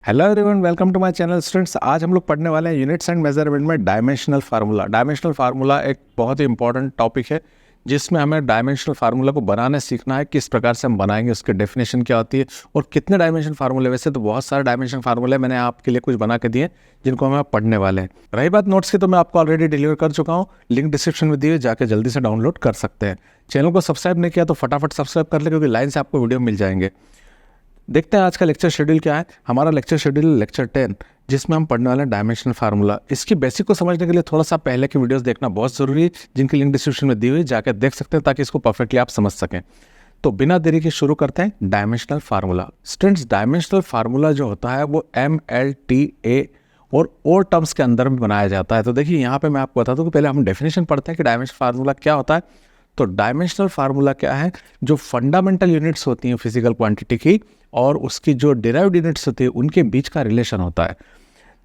Hello everyone, welcome to my channel students. आज हम लोग पढ़ने वाले हैं यूनिट्स एंड मेजरमेंट में डायमेंशनल फार्मूला। डायमेंशनल फार्मूला एक बहुत ही इंपॉर्टेंट टॉपिक है जिसमें हमें डायमेंशनल फार्मूला को बनाने सीखना है। किस प्रकार से हम बनाएंगे, उसकी डेफिनेशन क्या होती है और कितने डायमेंशन फार्मूले। वैसे तो बहुत सारे डायमेंशन फार्मूले मैंने आपके लिए कुछ बना के दिए जिनको हम पढ़ने वाले हैं। रही बात नोट्स की, तो मैं आपको ऑलरेडी डिलीवर कर चुका हूँ। लिंक डिस्क्रिप्शन में दिए, जाके जल्दी से डाउनलोड कर सकते हैं। चैनल को सब्सक्राइब नहीं किया तो फटाफट सब्सक्राइब कर ले, क्योंकि लाइन से आपको वीडियो मिल जाएंगे। देखते हैं आज का लेक्चर शेड्यूल क्या है। हमारा लेक्चर शेड्यूल लेक्चर 10, जिसमें हम पढ़ने वाले हैं डायमेंशनल फार्मूला। इसकी बेसिक को समझने के लिए थोड़ा सा पहले की वीडियोस देखना बहुत जरूरी है, जिनकी लिंक डिस्क्रिप्शन में दी हुई, जाकर देख सकते हैं ताकि इसको परफेक्टली आप समझ सकें। तो बिना देरी के शुरू करते हैं dimensional formula. Students, dimensional formula जो होता है वो MLTA और टर्म्स के अंदर में बनाया जाता है। तो देखिए यहाँ पे मैं आपको बता दूं कि पहले हम डेफिनेशन पढ़ते हैं कि डायमेंशनल फार्मूला क्या होता है। तो डायमेंशनल फार्मूला क्या है? जो फंडामेंटल यूनिट्स होती हैं फिजिकल क्वांटिटी की और उसकी जो डिराइव्ड यूनिट्स होती है उनके बीच का रिलेशन होता है।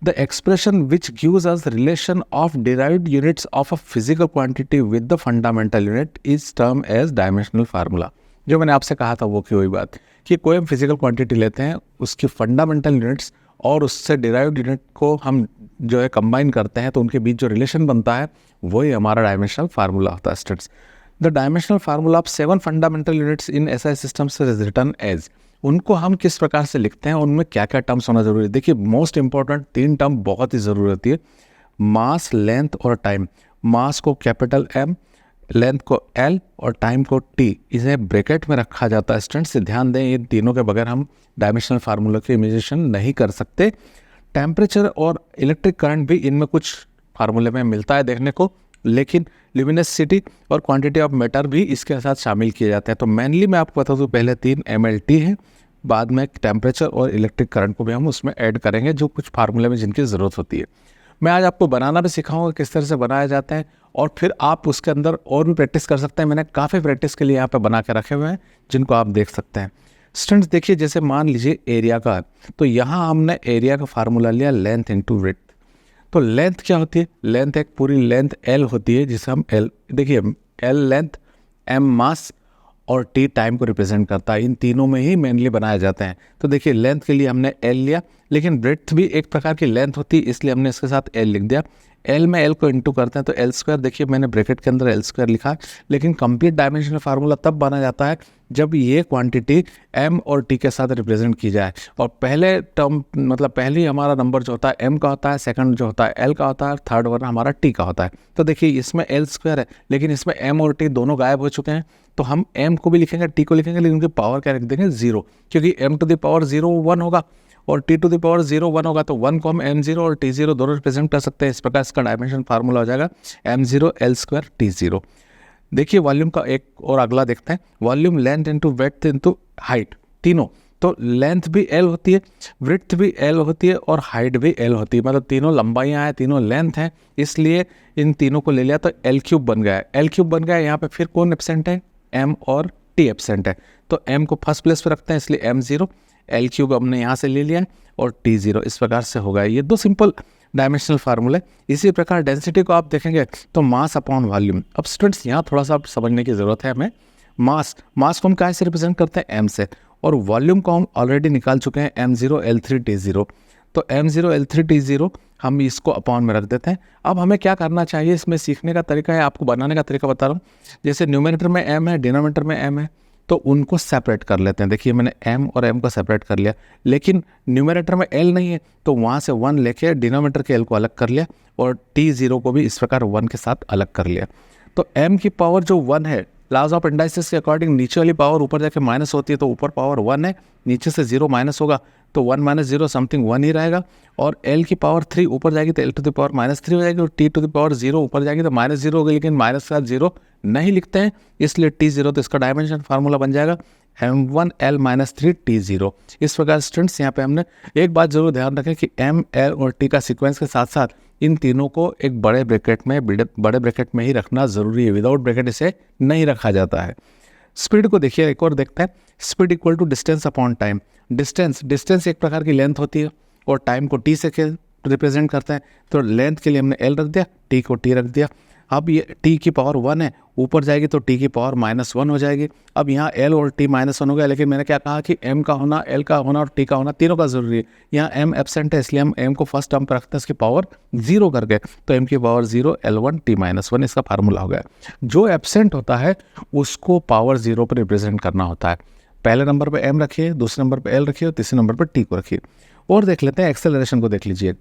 The expression which gives us relation of derived units of a physical quantity with the fundamental unit is term as dimensional formula. जो मैंने आपसे कहा था वो की वही बात कि कोई हम फिजिकल क्वांटिटी लेते हैं, उसकी फंडामेंटल यूनिट्स और उससे डिराइव्ड यूनिट को हम जो है कंबाइन करते हैं, तो उनके बीच जो रिलेशन बनता है वही हमारा डायमेंशनल फार्मूला होता है। Students, the dimensional formula of 7 fundamental units in SI systems is written as. उनको हम किस प्रकार से लिखते हैं, उनमें क्या क्या टर्म्स होना जरूरी है। देखिए, मोस्ट इंपॉर्टेंट 3 टर्म बहुत ही जरूरी होती है, मास, लेंथ और टाइम। मास को कैपिटल M, लेंथ को L और टाइम को T। इसे ब्रैकेट में रखा जाता है। स्टूडेंट्स ध्यान दें, इन तीनों के बगैर हम डायमेंशनल फार्मूला की इमेजिनेशन नहीं कर सकते। टेम्परेचर और इलेक्ट्रिक करंट भी इनमें कुछ फार्मूले में मिलता है देखने को, लेकिन ल्यूमिनोसिटी और क्वांटिटी ऑफ मैटर भी इसके साथ शामिल किए जाते हैं। तो मेनली मैं आपको बता दूं, पहले 3 MLT है, बाद में टेम्परेचर और इलेक्ट्रिक करंट को भी हम उसमें ऐड करेंगे, जो कुछ फार्मूले में जिनकी ज़रूरत होती है। मैं आज आपको बनाना भी सिखाऊंगा किस तरह से बनाया जाता है, और फिर आप उसके अंदर और भी प्रैक्टिस कर सकते हैं। मैंने काफ़ी प्रैक्टिस के लिए यहाँ पर बना के रखे हुए हैं जिनको आप देख सकते हैं। स्टूडेंट्स देखिए, जैसे मान लीजिए एरिया का, तो यहाँ हमने एरिया का फार्मूला लिया लेंथ इंटू विड्थ। तो लेंथ क्या होती है? लेंथ एक पूरी लेंथ L होती है, जिसे हम L, देखिए L लेंथ, M मास और T टाइम को रिप्रेजेंट करता है। इन तीनों में ही मेनली बनाए जाते हैं। तो देखिए, लेंथ के लिए हमने L लिया, लेकिन ब्रेड्थ भी एक प्रकार की लेंथ होती है, इसलिए हमने इसके साथ L लिख दिया। L में L को इंटू करते हैं तो L स्क्वायर, देखिए मैंने ब्रैकेट के अंदर L स्क्वायर लिखा है। लेकिन कंप्लीट डायमेंशनल फार्मूला तब बना जाता है जब ये क्वांटिटी M और T के साथ रिप्रेजेंट की जाए। और पहले टर्म, मतलब पहले हमारा नंबर जो होता है M का होता है, सेकंड जो होता है L का होता है, थर्ड वन हमारा T का होता है। तो देखिए, इसमें L स्क्वायर है, लेकिन इसमें M और T दोनों गायब हो चुके हैं। तो हम M को भी लिखेंगे, T को लिखेंगे, लेकिन उनकी पावर क्या रख देंगे? 0, क्योंकि M टू द पावर 0 1 होगा और T टू द पावर 0 1 होगा। तो 1 को हम M0 और T0 दोनों रिप्रेजेंट कर सकते हैं। इस प्रकार इसका डायमेंशन फार्मूला हो जाएगा M0 L स्क्वायर T0। देखिए, वॉल्यूम का एक और अगला देखते हैं, volume length into width into height, तीनों। तो लेंथ भी L होती है, विड्थ भी L होती है और हाइट भी L होती है। मतलब तीनों लंबाइयाँ हैं, तीनों लेंथ हैं, इसलिए इन तीनों को ले लिया तो L³ बन गया है। L³ बन गया है। यहाँ पे फिर कौन एब्सेंट है? M और T एब्सेंट है। तो M को फर्स्ट प्लेस पे रखते हैं, इसलिए M0, L³ हमने यहाँ से ले लिया है और T0। इस प्रकार से होगा। ये 2 सिंपल डायमेंशनल फार्मूले। इसी प्रकार डेंसिटी को आप देखेंगे तो मास अपॉन वॉल्यूम। अब स्टूडेंट्स, यहाँ थोड़ा सा समझने की ज़रूरत है हमें। मास को हम क्या से रिप्रेजेंट करते हैं? M से, और वॉल्यूम को हम ऑलरेडी निकाल चुके हैं, M0 L3 T0। तो M0 L3 T0 हम इसको अपॉन में रख देते हैं। अब हमें क्या करना चाहिए, इसमें सीखने का तरीका है, आपको बनाने का तरीका बता रहा हूँ। जैसे न्यूमरेटर में M है, डिनोमिनेटर में M है, तो उनको सेपरेट कर लेते हैं। देखिए, मैंने M और M को सेपरेट कर लिया, लेकिन न्यूमरेटर में L नहीं है, तो वहाँ से 1 लेके डिनोमिनेटर के L को अलग कर लिया और T0 को भी इस प्रकार 1 के साथ अलग कर लिया। तो M की पावर जो 1 है, लॉज ऑफ इंडाइसिस के अकॉर्डिंग नीचे वाली पावर ऊपर जाके माइनस होती है, तो ऊपर पावर 1 है, नीचे से 0 माइनस होगा तो 1 माइनस 0 समथिंग 1 ही रहेगा। और L की पावर 3 ऊपर जाएगी तो L टू द पावर -3 हो जाएगी, और T टू द पावर 0 ऊपर जाएगी तो -0 होगी, लेकिन माइनस के साथ 0 नहीं लिखते हैं, इसलिए T0। तो इसका डायमेंशन फार्मूला बन जाएगा M1 L -3 T0। इस प्रकार स्टूडेंट्स, यहाँ पे हमने एक बात जरूर ध्यान रखें कि M, L और T का सीक्वेंस के साथ साथ इन तीनों को एक बड़े ब्रैकेट में ही रखना जरूरी है। विदाउट ब्रैकेट इसे नहीं रखा जाता है। स्पीड को देखिए, एक और देखते हैं। Speed equal to distance upon time. Distance एक प्रकार की लेंथ होती है और टाइम को T से रिप्रेजेंट करते हैं। तो लेंथ के लिए हमने L रख दिया, T को T रख दिया। अब ये t की पावर 1 है, ऊपर जाएगी तो t की पावर -1 हो जाएगी। अब यहाँ l और t -1 हो गया, लेकिन मैंने क्या कहा कि m का होना, l का होना और t का होना तीनों का ज़रूरी है। यहाँ m एब्सेंट है, इसलिए हम m को फर्स्ट टर्म पर रखते हैं इसकी पावर 0 करके, तो m की पावर 0 L1 t -1 इसका फार्मूला हो गया। जो एब्सेंट होता है उसको पावर 0 पर रिप्रेजेंट करना होता है। पहले नंबर पर m रखिए, दूसरे नंबर पर l रखिए और तीसरे नंबर पर t को रखिए। और देख लेते हैं एक्सेलरेशन को, देख लीजिए,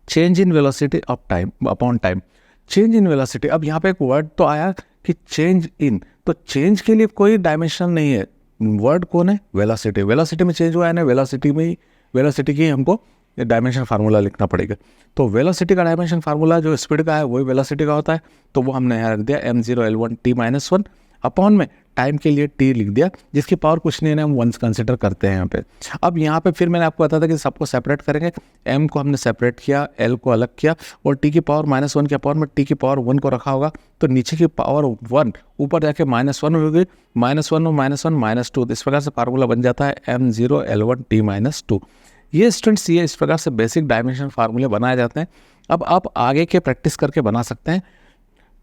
change in velocity of time upon time. Change in velocity, अब यहाँ पे एक वर्ड तो आया कि चेंज इन, तो चेंज के लिए कोई डायमेंशन नहीं है, वर्ड कौन है, वेलोसिटी। वेलोसिटी में चेंज हुआ है ना, वेलोसिटी में ही, वेलोसिटी की हमको डायमेंशन फार्मूला लिखना पड़ेगा। तो वेलोसिटी का डायमेंशन फार्मूला जो स्पीड का है वही वेलोसिटी का होता है, तो वो हमने यहाँ रख दिया m0 L1 t -1 अपॉन में टाइम के लिए t लिख दिया, जिसकी पावर कुछ नहीं है, हम वंस कंसिडर करते हैं यहाँ पे। अब यहाँ पे फिर मैंने आपको बताया था कि सबको सेपरेट करेंगे, m को हमने सेपरेट किया, l को अलग किया और t की पावर -1 के पावर में t की पावर 1 को रखा होगा, तो नीचे की पावर 1 ऊपर जाके -1 होगी, -1 और -1 -2, इस प्रकार से फार्मूला बन जाता है m0 L1 t -2। ये स्टूडेंट्स, ये इस प्रकार से बेसिक डायमेंशन फार्मूले बनाए जाते हैं। अब आप आगे के प्रैक्टिस करके बना सकते हैं,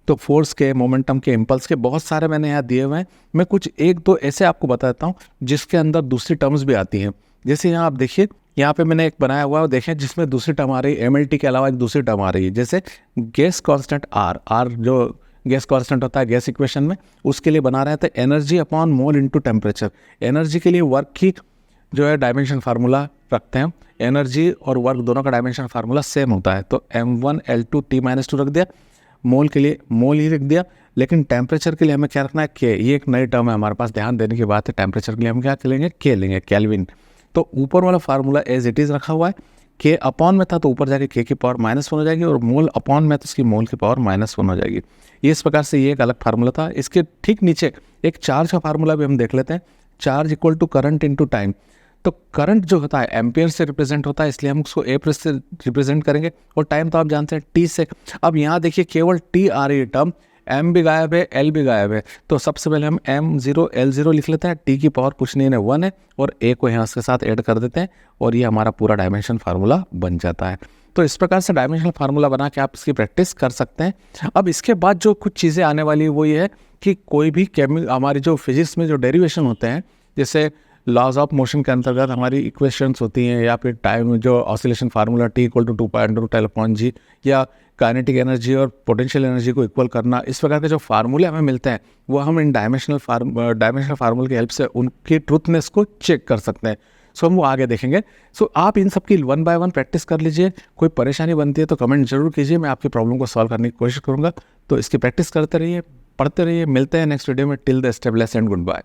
तो फोर्स के, मोमेंटम के, इम्पल्स के बहुत सारे मैंने यहाँ दिए हुए हैं। मैं कुछ एक दो ऐसे आपको बताता हूँ जिसके अंदर दूसरी टर्म्स भी आती हैं। जैसे यहाँ आप देखिए, यहाँ पे मैंने एक बनाया हुआ है, देखें, जिसमें दूसरी टर्म आ रही है, MLT के अलावा एक दूसरी टर्म आ रही है। जैसे गैस कांस्टेंट R जो गैस कांस्टेंट होता है गैस इक्वेशन में, उसके लिए बना रहे थे energy upon mole into temperature. Energy के लिए वर्क की जो है डायमेंशन फार्मूला रखते हैं, एनर्जी और वर्क दोनों का डायमेंशन फार्मूला सेम होता है, तो m1 L2 t -2 रख दिया। मोल के लिए मोल ही रख दिया, लेकिन टेम्परेचर के लिए हमें क्या रखना है, के। ये एक नई टर्म है हमारे पास, ध्यान देने की बात है। टेम्परेचर के लिए हम क्या लेंगे, के लेंगे, केल्विन। तो ऊपर वाला फार्मूला एज इट इज़ रखा हुआ है, के अपॉन में था तो ऊपर जाके के की पावर -1 हो जाएगी, और मोल अपॉन में तो उसकी मोल की पावर -1 हो जाएगी। ये इस प्रकार से ये एक अलग फार्मूला था। इसके ठीक नीचे एक चार्ज का फार्मूला भी हम देख लेते हैं, charge equal to current into time. तो करंट जो होता है एम्पियर से रिप्रेजेंट होता है, इसलिए हम उसको ए प्रेस से रिप्रेजेंट करेंगे, और टाइम तो आप जानते हैं टी से। अब यहाँ देखिए केवल टी आ रही है टर्म, एम भी गायब है, एल भी गायब है, तो सबसे पहले हम m0 L0 लिख लेते हैं। टी की पावर कुछ नहीं है, 1 है, और ए को यहाँ उसके साथ ऐड कर देते हैं, और ये हमारा पूरा डायमेंशन फार्मूला बन जाता है। तो इस प्रकार से डायमेंशनल फार्मूला बना के आप इसकी प्रैक्टिस कर सकते हैं। अब इसके बाद जो कुछ चीज़ें आने वाली है वो ये है कि कोई भी हमारी जो फिजिक्स में जो डेरिवेशन होते हैं, जैसे लॉज ऑफ मोशन के अंतर्गत हमारी इक्वेशंस होती हैं, या फिर टाइम जो ऑसिलेशन फार्मूला t = 2π/T/g, या काइनेटिक एनर्जी और पोटेंशियल एनर्जी को इक्वल करना, इस प्रकार के जो फार्मूले हमें मिलते हैं वो हम इन डायमेंशनल फार्मूले की हेल्प से उनकी ट्रूथनेस को चेक कर सकते हैं। सो हम वो आगे देखेंगे। सो आप इन सब की 1 by 1 प्रैक्टिस कर लीजिए। कोई परेशानी बनती है तो कमेंट जरूर कीजिए, मैं आपकी प्रॉब्लम को सॉल्व करने की कोशिश करूँगा। तो इसकी प्रैक्टिस करते रहिए, पढ़ते रहिए। मिलते हैं नेक्स्ट वीडियो में। Till the stay blessed and good bye.